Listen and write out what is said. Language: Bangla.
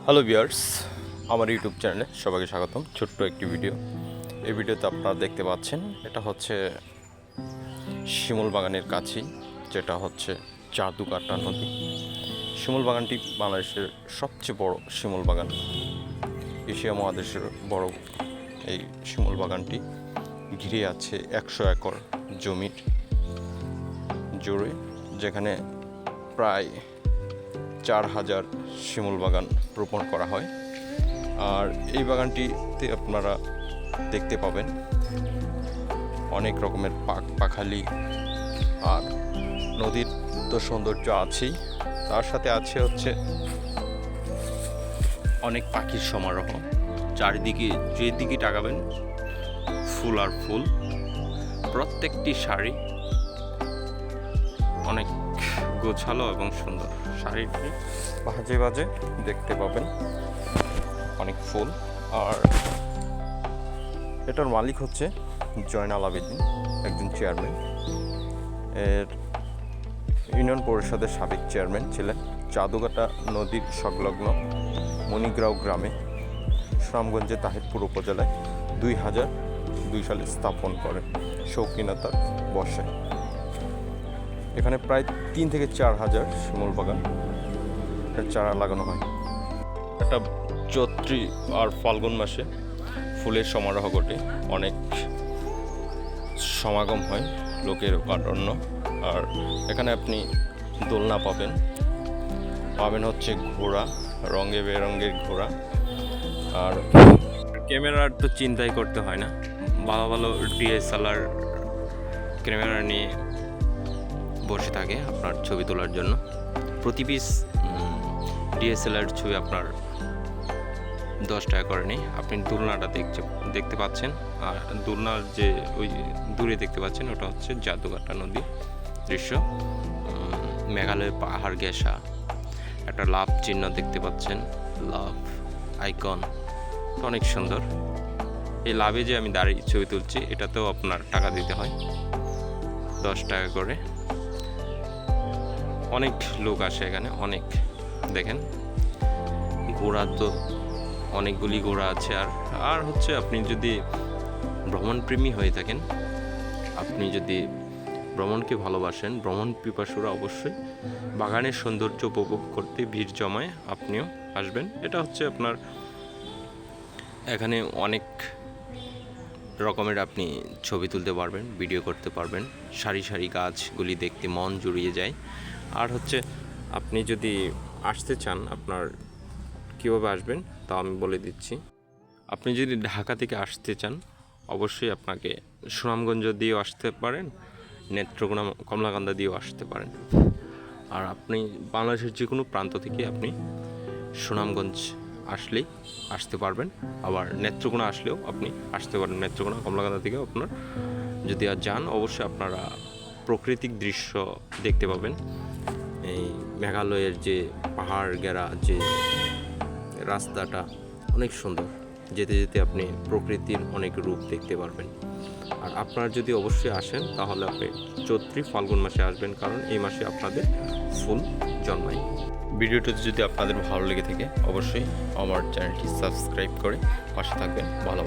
হ্যালো ভিউয়ার্স, আমার ইউটিউব চ্যানেলে সবাইকে স্বাগতম। ছোট্ট একটি ভিডিও। এই ভিডিওতে আপনারা দেখতে পাচ্ছেন এটা হচ্ছে শিমুল বাগানের কাছেই, যেটা হচ্ছে জাদুকাটা নদী। শিমুল বাগানটি বাংলাদেশের সবচেয়ে বড় শিমুল বাগান, এশিয়া মহাদেশের বড় এই শিমুল বাগানটি ঘিরে আছে 100 একর জমির জুড়ে, যেখানে প্রায় 4000 শিমুল বাগান রোপণ করা হয়। আর এই বাগানটিতে আপনারা দেখতে পাবেন অনেক রকমের পাখালি, আর নদীর তো সৌন্দর্য আছেই, তার সাথে আছে হচ্ছে অনেক পাখির সমারোহ। চারিদিকে যেদিকে তাকাবেন ফুল আর ফুল, প্রত্যেকটি শাড়ি অনেক গোছালো এবং সুন্দর। শাড়িটি বাজে বাজে দেখতে পাবেন অনেক ফুল। আর এটার মালিক হচ্ছে জয়নাল আবেদিন, একজন চেয়ারম্যান। এর ইউনিয়ন পরিষদের সাবেক চেয়ারম্যান ছিলেন। জাদুকাটা নদীর সংলগ্ন মণিগ্রাও গ্রামে সুনামগঞ্জের তাহিরপুর উপজেলায় 2002 সালে স্থাপন করেন শৌখিনতার বর্ষায়। এখানে প্রায় 3 থেকে 4 হাজার শিমুল বাগান চারা লাগানো হয়। একটা চৈত্রী আর ফাল্গুন মাসে ফুলের সমারোহ ঘটে, অনেক সমাগম হয়, লোকের কাটান্য। আর এখানে আপনি দোলনা পাবেন হচ্ছে ঘোড়া, রঙে বেরঙের ঘোড়া। আর ক্যামেরার তো চিন্তাই করতে হয় না, ভালো ভালো DSLR ক্যামেরা নিয়ে বসে থাকে আপনার ছবি তোলার জন্য। প্রতি পিস DSLR ছবি আপনার 10 টাকা করে নেই। আপনি দোলনাটা দেখতে পাচ্ছেন, আর দোলনার যে ওই দূরে দেখতে পাচ্ছেন ওটা হচ্ছে জাদুকাটা নদীর দৃশ্য। মেঘালয়ের পাহাড় ঘেঁষা একটা লাভ চিহ্ন দেখতে পাচ্ছেন, লাভ আইকন, অনেক সুন্দর। এই লাভে যে আমি দাঁড়িয়ে ছবি তুলছি এটাতেও আপনার টাকা দিতে হয়, 10 টাকা করে। অনেক লোক আসে এখানে, অনেক। দেখেন ঘোড়া তো অনেকগুলি ঘোড়া আছে। আর হচ্ছে আপনি যদি ভ্রমণপ্রেমী হয়ে থাকেন, আপনি যদি ভ্রমণকে ভালোবাসেন, ভ্রমণ পিপাসুরা অবশ্যই বাগানের সৌন্দর্য উপভোগ করতে ভিড় জমায় আপনিও আসবেন। এটা হচ্ছে আপনার এখানে অনেক রকমের আপনি ছবি তুলতে পারবেন, ভিডিও করতে পারবেন। সারি সারি গাছগুলি দেখতে মন জুড়িয়ে যায়। আর হচ্ছে আপনি যদি আসতে চান, আপনার কীভাবে আসবেন তা আমি বলে দিচ্ছি। আপনি যদি ঢাকা থেকে আসতে চান, অবশ্যই আপনাকে সুনামগঞ্জ দিয়েও আসতে পারেন, নেত্রকোনা কমলাকান্দা দিয়েও আসতে পারেন। আর আপনি বাংলাদেশের যে কোনো প্রান্ত থেকে আপনি সুনামগঞ্জ আসলেই আসতে পারবেন। আবার নেত্রকোনা আসলেও আপনি আসতে পারেন, নেত্রকোনা কমলাকান্দা থেকেও আপনার যদি আর যান, অবশ্যই আপনারা প্রাকৃতিক দৃশ্য দেখতে পাবেন। এই মেঘালয়ের যে পাহাড় ঘেরা যে রাস্তাটা অনেক সুন্দর, যেতে যেতে আপনি প্রকৃতির অনেক রূপ দেখতে পারবেন। আর আপনারা যদি অবশ্যই আসেন তাহলে আপনি চৈত্রী ফাল্গুন মাসে আসবেন, কারণ এই মাসে আপনাদের ফুল জন্মায়। ভিডিওটি যদি আপনাদের ভালো লেগে থাকে অবশ্যই আমার চ্যানেলটি সাবস্ক্রাইব করে পাশে থাকবেন। ভালো